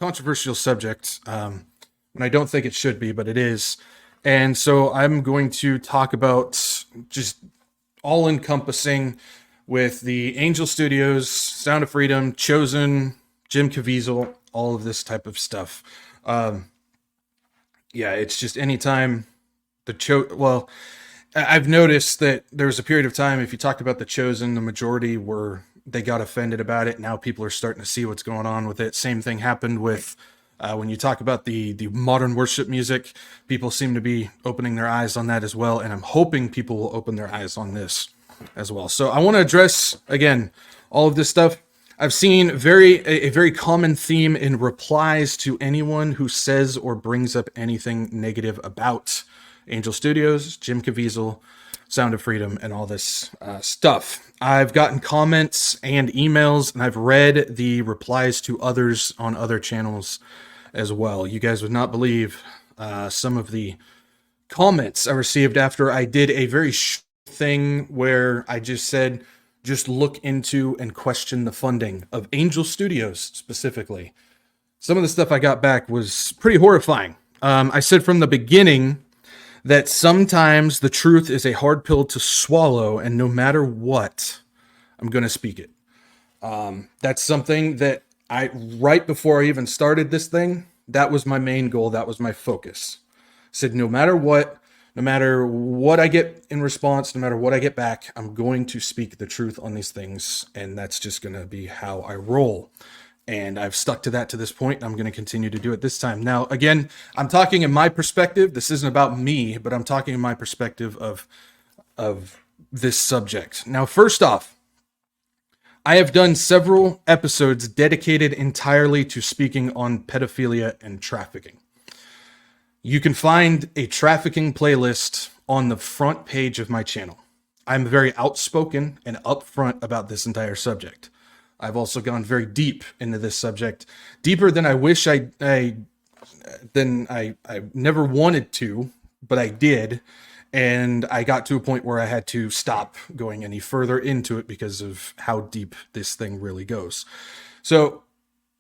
controversial subject, and I don't think it should be, but it is. And so I'm going to talk about just all-encompassing with the Angel Studios, Sound of Freedom, Chosen, Jim Caviezel, all of this type of stuff. It's just anytime I've noticed that there was a period of time, if you talked about the Chosen, the majority they got offended about it. Now people are starting to see what's going on with it. Same thing happened with when you talk about the modern worship music. People seem to be opening their eyes on that as well, and I'm hoping people will open their eyes on this as well. So I want to address, again, all of this stuff. I've seen a very common theme in replies to anyone who says or brings up anything negative about Angel Studios, Jim Caviezel, Sound of Freedom, and all this stuff. I've gotten comments and emails, and I've read the replies to others on other channels as well. You guys would not believe some of the comments I received after I did a very short thing where I just said, just look into and question the funding of Angel Studios specifically. Some of the stuff I got back was pretty horrifying. I said from the beginning that sometimes the truth is a hard pill to swallow, and no matter what, I'm going to speak it. That's something that right before I even started this thing, that was my main goal. That was my focus. I said, no matter what I get in response, no matter what I get back, I'm going to speak the truth on these things, and that's just going to be how I roll. And I've stuck to that to this point, and I'm going to continue to do it this time. Now, again, I'm talking in my perspective. This isn't about me, but I'm talking in my perspective of this subject. Now, first off, I have done several episodes dedicated entirely to speaking on pedophilia and trafficking. You can find a trafficking playlist on the front page of my channel. I'm very outspoken and upfront about this entire subject. I've also gone very deep into this subject, deeper than I wish I never wanted to, but I did. And I got to a point where I had to stop going any further into it because of how deep this thing really goes. So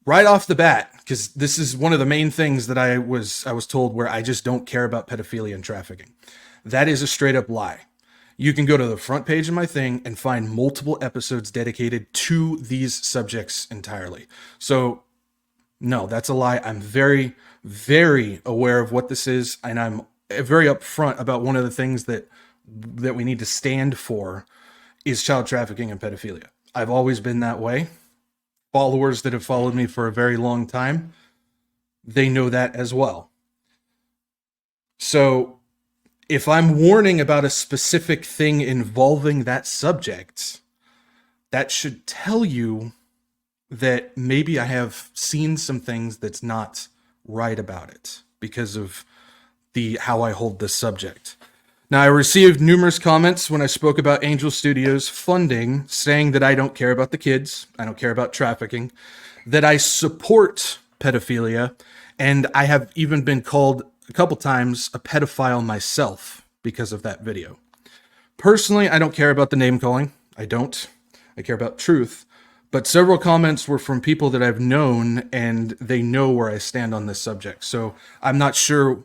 right off the bat, because this is one of the main things that I was told, where I just don't care about pedophilia and trafficking. That is a straight up lie. You can go to the front page of my thing and find multiple episodes dedicated to these subjects entirely. So no, that's a lie. I'm very, very aware of what this is, and I'm very upfront about one of the things that we need to stand for is child trafficking and pedophilia. I've always been that way. Followers that have followed me for a very long time, they know that as well. So if I'm warning about a specific thing involving that subject, that should tell you that maybe I have seen some things that's not right about it because of how I hold this subject. Now, I received numerous comments when I spoke about Angel Studios funding, saying that I don't care about the kids, I don't care about trafficking, that I support pedophilia, and I have even been called a couple times a pedophile myself because of that video. Personally, I don't care about the name calling. I don't. I care about truth. But several comments were from people that I've known, and they know where I stand on this subject. So I'm not sure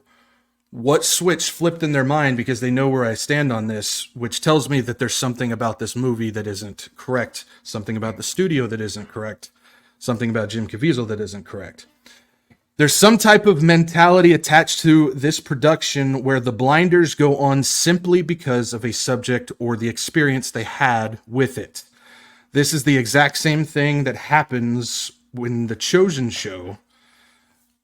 what switch flipped in their mind, because they know where I stand on this, which tells me that there's something about this movie that isn't correct, something about the studio that isn't correct, something about Jim Caviezel that isn't correct. There's some type of mentality attached to this production where the blinders go on simply because of a subject or the experience they had with it. This is the exact same thing that happens when the Chosen show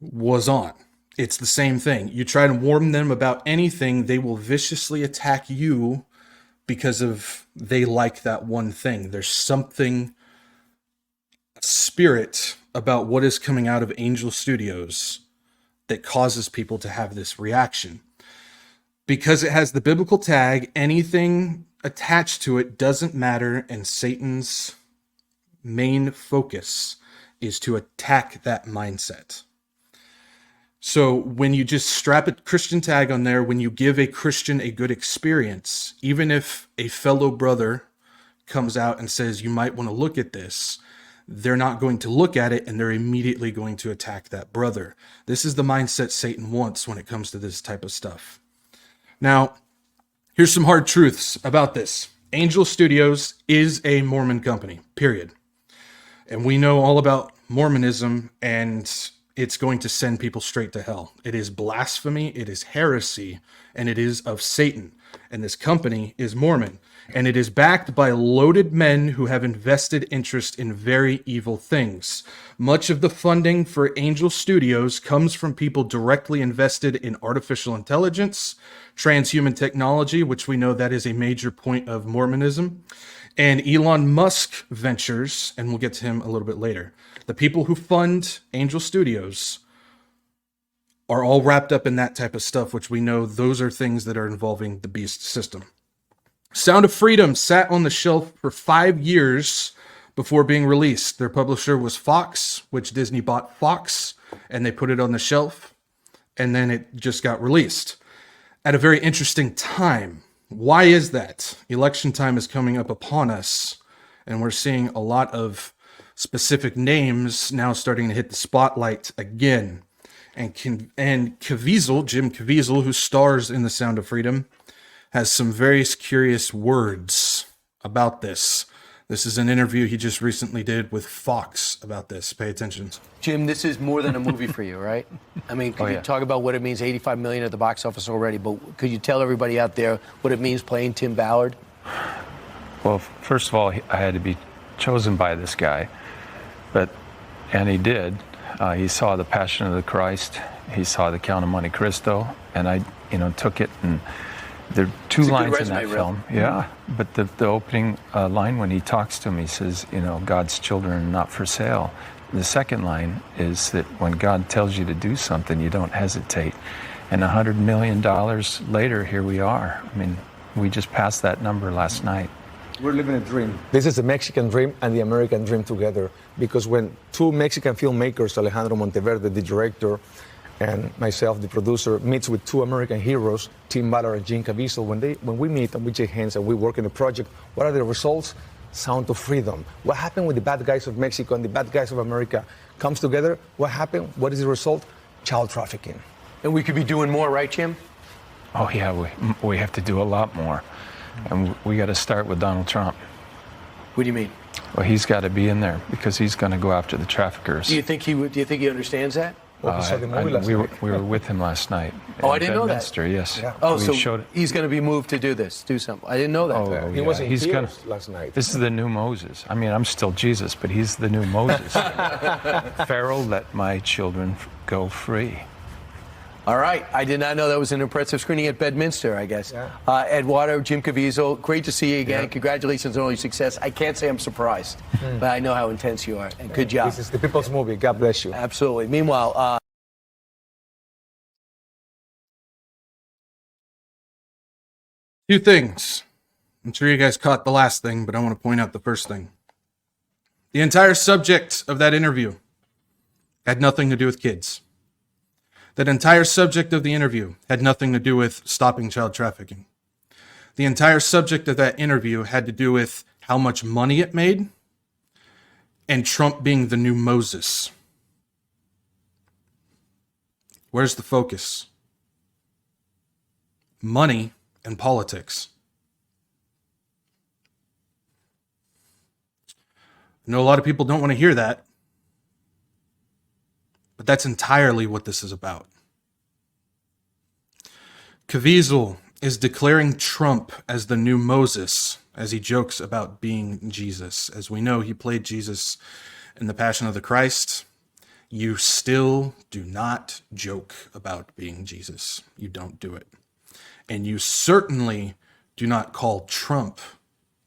was on. It's the same thing. You try to warn them about anything, they will viciously attack you because of they like that one thing. There's something, a spirit about what is coming out of Angel Studios that causes people to have this reaction. Because it has the biblical tag, anything attached to it doesn't matter, and Satan's main focus is to attack that mindset. So when you just strap a Christian tag on there, when you give a Christian a good experience, even if a fellow brother comes out and says, you might want to look at this, they're not going to look at it and they're immediately going to attack that brother. This is the mindset Satan wants when it comes to this type of stuff. Now, here's some hard truths about this. Angel Studios is a Mormon company, period. And we know all about Mormonism, and it's going to send people straight to hell. It is blasphemy, it is heresy, and it is of Satan. And this company is Mormon. And it is backed by loaded men who have invested interest in very evil things. Much of the funding for Angel Studios comes from people directly invested in artificial intelligence, transhuman technology, which we know that is a major point of Mormonism, and Elon Musk ventures, and we'll get to him a little bit later. The people who fund Angel Studios are all wrapped up in that type of stuff, which we know those are things that are involving the beast system. Sound of Freedom sat on the shelf for 5 years before being released. Their publisher was Fox, which Disney bought Fox, and they put it on the shelf, and then it just got released at a very interesting time. Why is that? Election time is coming up upon us, and we're seeing a lot of specific names now starting to hit the spotlight again. And Caviezel, Jim Caviezel, who stars in The Sound of Freedom, has some very curious words about this. This is an interview he just recently did with Fox about this. Pay attention. Jim, this is more than a movie for you, right? I mean, could you talk about what it means, $85 million at the box office already, but could you tell everybody out there what it means playing Tim Ballard? Well, first of all, I had to be chosen by this guy, and he did. He saw The Passion of the Christ. He saw The Count of Monte Cristo, and I, took it, and there are two lines in that film. Yeah, but the opening line when he talks to me, he says, God's children are not for sale. The second line is that when God tells you to do something, you don't hesitate. And $100 million later, here we are. I mean, we just passed that number last night. We're living a dream. This is the Mexican dream and the American dream together. Because when two Mexican filmmakers, Alejandro Monteverde, the director, and myself, the producer, meets with two American heroes, Tim Ballard and Jim Caviezel, when we meet and we shake hands and we work in a project, what are the results? Sound of Freedom. What happened with the bad guys of Mexico and the bad guys of America comes together? What happened? What is the result? Child trafficking. And we could be doing more, right, Jim? Oh, yeah, we have to do a lot more. And we got to start with Donald Trump. What do you mean? Well, he's got to be in there because he's going to go after the traffickers. Do you think he understands that? We were with him last night. Oh, I didn't know that. Yes. Yeah. Oh, so he's going to be moved to do something. I didn't know that. Oh, he was in tears last night. This is the new Moses. I mean, I'm still Jesus, but he's the new Moses. Pharaoh, let my children go free. All right. I did not know that was an impressive screening at Bedminster, I guess. Yeah. Eduardo, Jim Caviezel, great to see you again. Yeah. Congratulations on all your success. I can't say I'm surprised, but I know how intense you are. And good job. This is the people's movie. God bless you. Absolutely. Meanwhile, Two things. I'm sure you guys caught the last thing, but I want to point out the first thing. The entire subject of that interview had nothing to do with kids. That entire subject of the interview had nothing to do with stopping child trafficking. The entire subject of that interview had to do with how much money it made and Trump being the new Moses. Where's the focus? Money and politics. I know a lot of people don't want to hear that, but that's entirely what this is about. Caviezel is declaring Trump as the new Moses as he jokes about being Jesus. As we know, he played Jesus in The Passion of the Christ. You still do not joke about being Jesus. You don't do it. And you certainly do not call Trump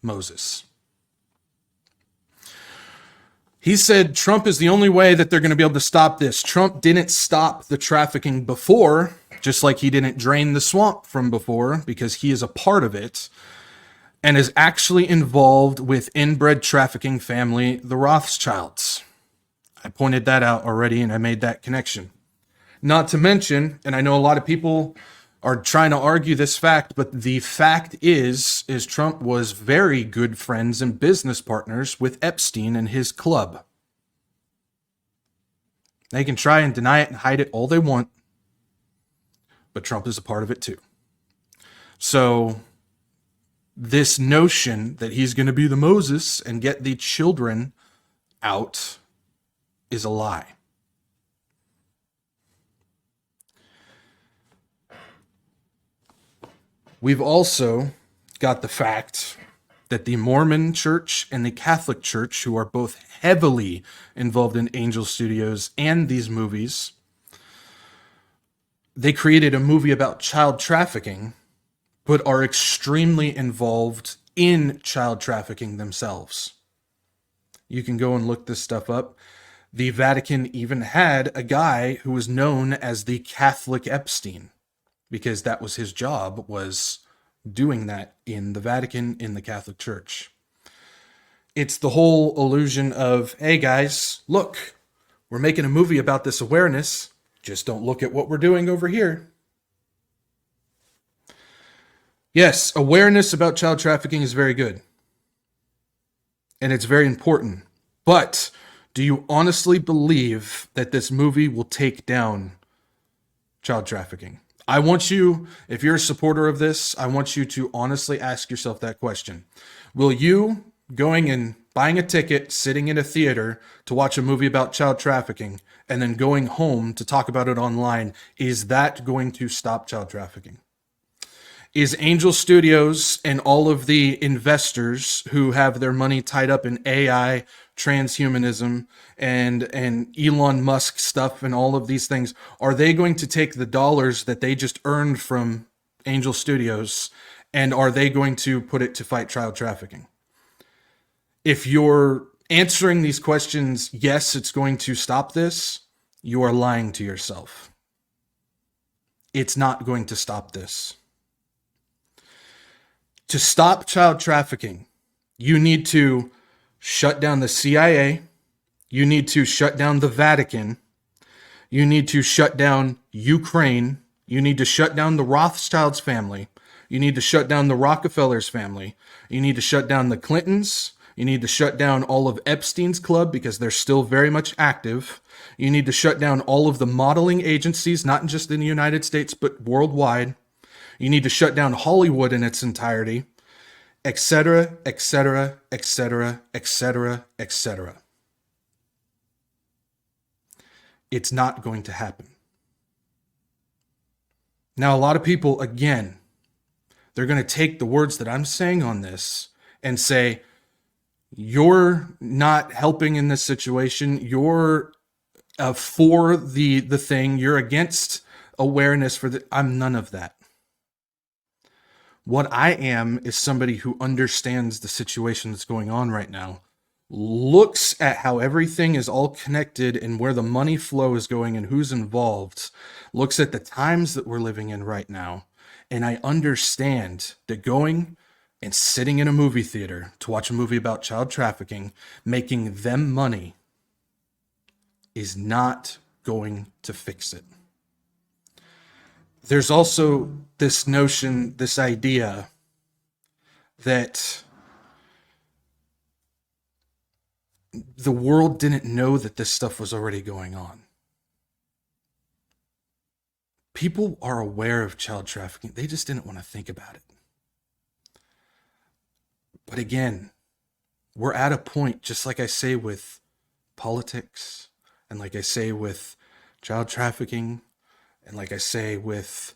Moses. He said Trump is the only way that they're going to be able to stop this. Trump didn't stop the trafficking before, just like he didn't drain the swamp from before, because he is a part of it and is actually involved with inbred trafficking family, the Rothschilds. I pointed that out already and I made that connection. Not to mention, and I know a lot of people are trying to argue this fact, but the fact is Trump was very good friends and business partners with Epstein and his club. They can try and deny it and hide it all they want, but Trump is a part of it too. So this notion that he's going to be the Moses and get the children out is a lie. We've also got the fact that the Mormon Church and the Catholic Church, who are both heavily involved in Angel Studios and these movies, they created a movie about child trafficking, but are extremely involved in child trafficking themselves. You can go and look this stuff up. The Vatican even had a guy who was known as the Catholic Epstein, because that was his job, was doing that in the Vatican, in the Catholic Church. It's the whole illusion of, hey guys, look, we're making a movie about this awareness. Just don't look at what we're doing over here. Yes, awareness about child trafficking is very good. And it's very important. But do you honestly believe that this movie will take down child trafficking? I want you, if you're a supporter of this, I want you to honestly ask yourself that question. Will you, going and buying a ticket, sitting in a theater to watch a movie about child trafficking, and then going home to talk about it online, is that going to stop child trafficking? Is Angel Studios and all of the investors who have their money tied up in AI, transhumanism, and Elon Musk stuff and all of these things, are they going to take the dollars that they just earned from Angel Studios and are they going to put it to fight child trafficking? If you're answering these questions, yes, it's going to stop this, you are lying to yourself. It's not going to stop this. To stop child trafficking, you need to shut down the CIA, you need to shut down the Vatican, you need to shut down Ukraine, you need to shut down the Rothschilds family, you need to shut down the Rockefellers family, you need to shut down the Clintons, you need to shut down all of Epstein's club because they're still very much active. You need to shut down all of the modeling agencies, not just in the United States, but worldwide. You need to shut down Hollywood in its entirety, etc., etc., etc., etc., etc. It's not going to happen. Now, a lot of people, again, they're going to take the words that I'm saying on this and say, you're not helping in this situation. You're for the thing. You're against awareness for the... I'm none of that. What I am is somebody who understands the situation that's going on right now, looks at how everything is all connected and where the money flow is going and who's involved, looks at the times that we're living in right now, and I understand that going and sitting in a movie theater to watch a movie about child trafficking, making them money, is not going to fix it. There's also this notion, this idea that the world didn't know that this stuff was already going on. People are aware of child trafficking. They just didn't want to think about it. But again, we're at a point, just like I say with politics, and like I say with child trafficking, and like I say with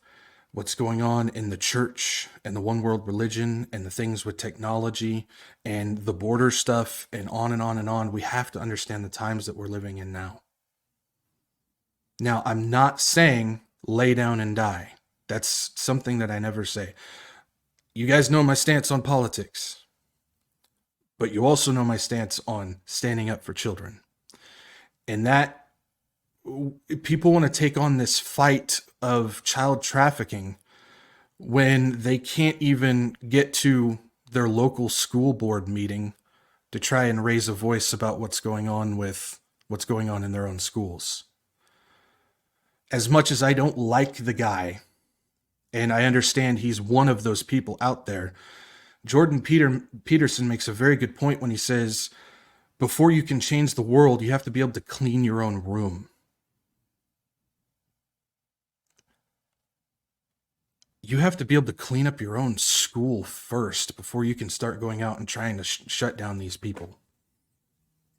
what's going on in the church and the one world religion and the things with technology and the border stuff and on and on and on, we have to understand the times that we're living in now. Now, I'm not saying lay down and die. That's something that I never say. You guys know my stance on politics, but you also know my stance on standing up for children. And that people want to take on this fight of child trafficking when they can't even get to their local school board meeting to try and raise a voice about what's going on in their own schools. As much as I don't like the guy, and I understand he's one of those people out there, Jordan Peterson makes a very good point when he says, before you can change the world, you have to be able to clean your own room. you have to be able to clean up your own school first before you can start going out and trying to shut down these people.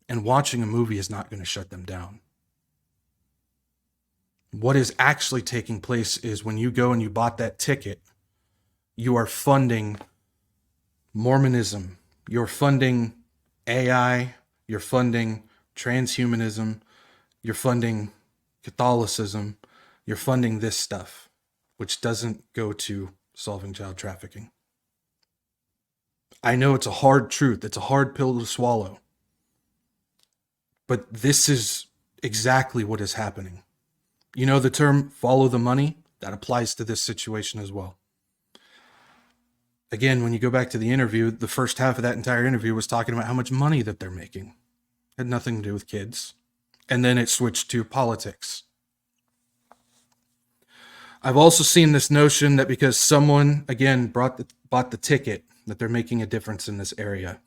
And watching a movie is not going to shut them down. What is actually taking place is when you go and you bought that ticket, you are funding Mormonism, you're funding AI, you're funding transhumanism, you're funding Catholicism, you're funding this stuff, which doesn't go to solving child trafficking. I know it's a hard truth, it's a hard pill to swallow, but this is exactly what is happening. You know the term follow the money? That applies to this situation as well. Again, when you go back to the interview, the first half of that entire interview was talking about how much money that they're making. It had nothing to do with kids. And then it switched to politics. I've also seen this notion that because someone, again, bought the ticket, that they're making a difference in this area.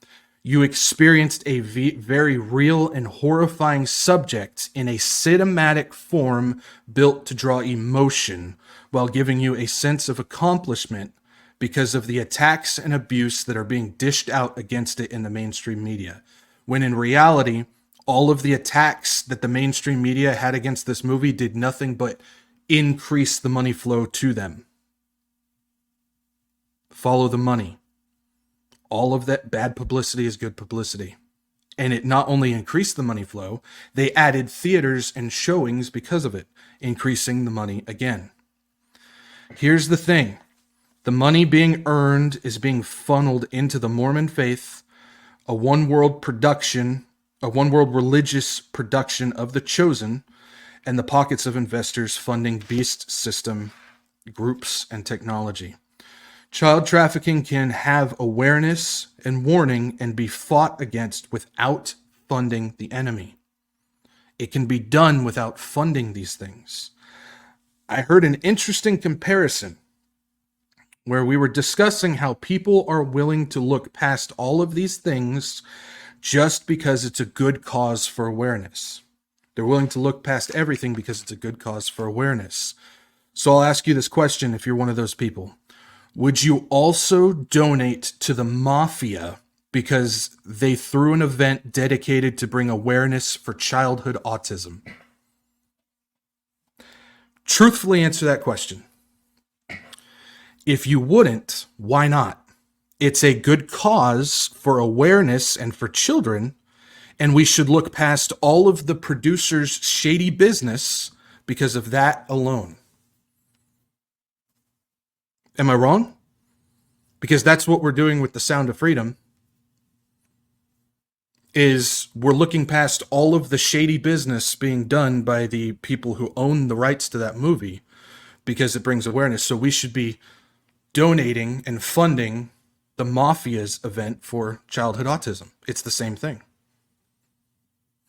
You experienced a very real and horrifying subject in a cinematic form built to draw emotion while giving you a sense of accomplishment because of the attacks and abuse that are being dished out against it in the mainstream media. When in reality, all of the attacks that the mainstream media had against this movie did nothing but increase the money flow to them. Follow the money. All of that bad publicity is good publicity. And it not only increased the money flow, they added theaters and showings because of it, increasing the money again. Here's the thing. The money being earned is being funneled into the Mormon faith, a one world religious production of The Chosen, and the pockets of investors funding beast system groups and technology. Child trafficking can have awareness and warning and be fought against without funding the enemy. It can be done without funding these things. I heard an interesting comparison where we were discussing how people are willing to look past all of these things just because it's a good cause for awareness. They're willing to look past everything because it's a good cause for awareness. So I'll ask you this question if you're one of those people. Would you also donate to the mafia because they threw an event dedicated to bring awareness for childhood autism? Truthfully answer that question. If you wouldn't, why not? It's a good cause for awareness and for children, and we should look past all of the producers' shady business because of that alone. Am I wrong? Because that's what we're doing with The Sound of Freedom, is we're looking past all of the shady business being done by the people who own the rights to that movie because it brings awareness. So we should be donating and funding the mafia's event for childhood autism. It's the same thing.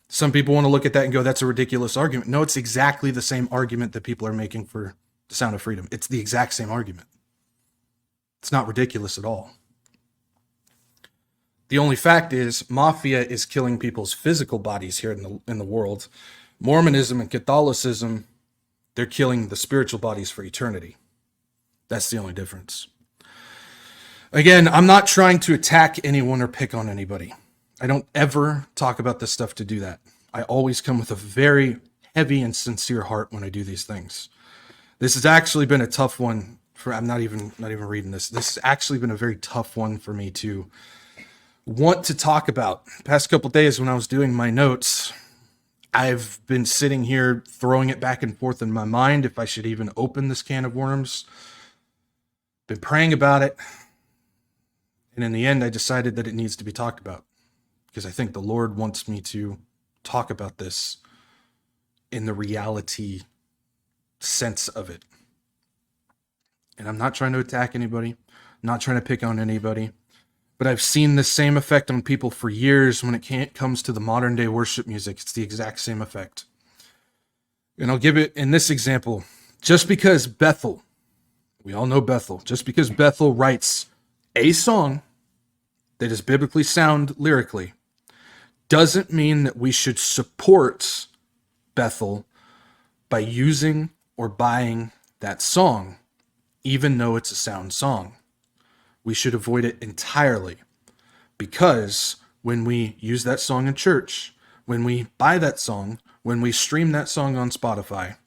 Some people want to look at that and go, that's a ridiculous argument. No, it's exactly the same argument that people are making for The Sound of Freedom. It's the exact same argument. It's not ridiculous at all. The only fact is, mafia is killing people's physical bodies here in the world. Mormonism and Catholicism, they're killing the spiritual bodies for eternity. That's the only difference. Again, I'm not trying to attack anyone or pick on anybody. I don't ever talk about this stuff to do that. I always come with a very heavy and sincere heart when I do these things. This has actually been a tough one for, I'm not even reading this. This has actually been a very tough one for me to want to talk about. The past couple days when I was doing my notes, I've been sitting here throwing it back and forth in my mind if I should even open this can of worms. Been praying about it. And in the end, I decided that it needs to be talked about because I think the Lord wants me to talk about this in the reality sense of it. And I'm not trying to attack anybody. I'm not trying to pick on anybody. But I've seen the same effect on people for years when it comes to the modern day worship music. It's the exact same effect. And I'll give it in this example. Just because Bethel, we all know Bethel, just because Bethel writes a song that is biblically sound lyrically, doesn't mean that we should support Bethel by using or buying that song, even though it's a sound song. We should avoid it entirely, because when we use that song in church, when we buy that song, when we stream that song on Spotify,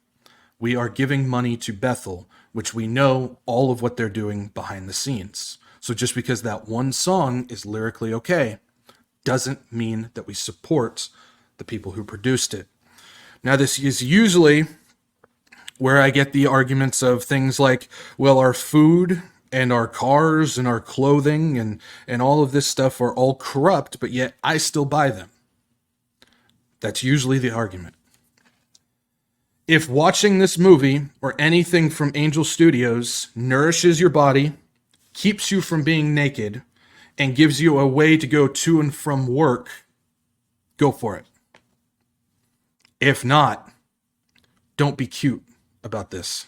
we are giving money to Bethel, which we know all of what they're doing behind the scenes. So just because that one song is lyrically okay, doesn't mean that we support the people who produced it. Now, this is usually where I get the arguments of things like, well, our food and our cars and our clothing and all of this stuff are all corrupt, but yet I still buy them. That's usually the argument. If watching this movie or anything from Angel Studios nourishes your body, keeps you from being naked, and gives you a way to go to and from work, go for it. If not, don't be cute about this.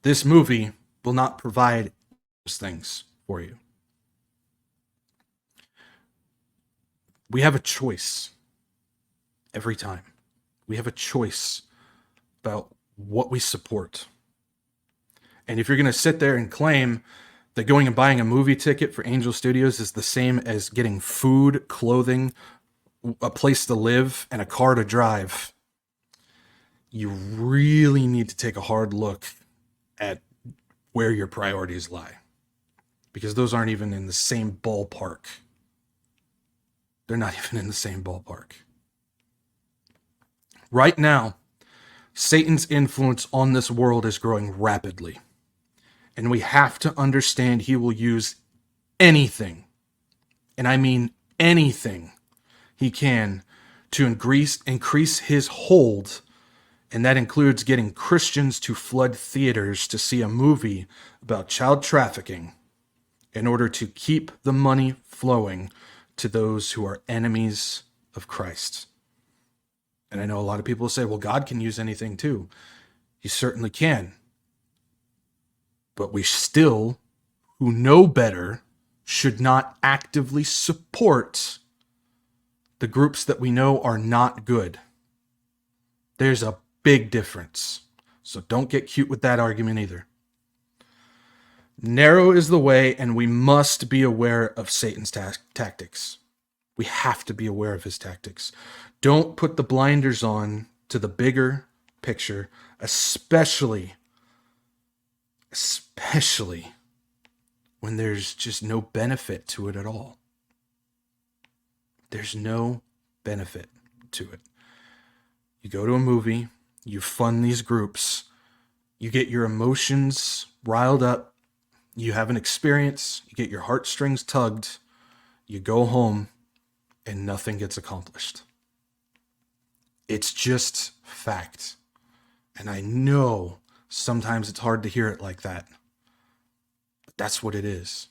This movie will not provide those things for you. We have a choice every time. We have a choice about what we support. And if you're going to sit there and claim that going and buying a movie ticket for Angel Studios is the same as getting food, clothing, a place to live, and a car to drive, you really need to take a hard look at where your priorities lie. Because those aren't even in the same ballpark. They're not even in the same ballpark. Right now, Satan's influence on this world is growing rapidly. And we have to understand he will use anything, and I mean anything, he can to increase his hold. And that includes getting Christians to flood theaters to see a movie about child trafficking in order to keep the money flowing to those who are enemies of Christ. And I know a lot of people say, well, God can use anything too. He certainly can. But we still, who know better, should not actively support the groups that we know are not good. There's a big difference. So don't get cute with that argument either. Narrow is the way, and we must be aware of Satan's tactics. We have to be aware of his tactics. Don't put the blinders on to the bigger picture, especially when there's just no benefit to it at all. There's no benefit to it. You go to a movie, you fund these groups, you get your emotions riled up, you have an experience, you get your heartstrings tugged, you go home, and nothing gets accomplished. It's just fact. And I know sometimes it's hard to hear it like that. But that's what it is.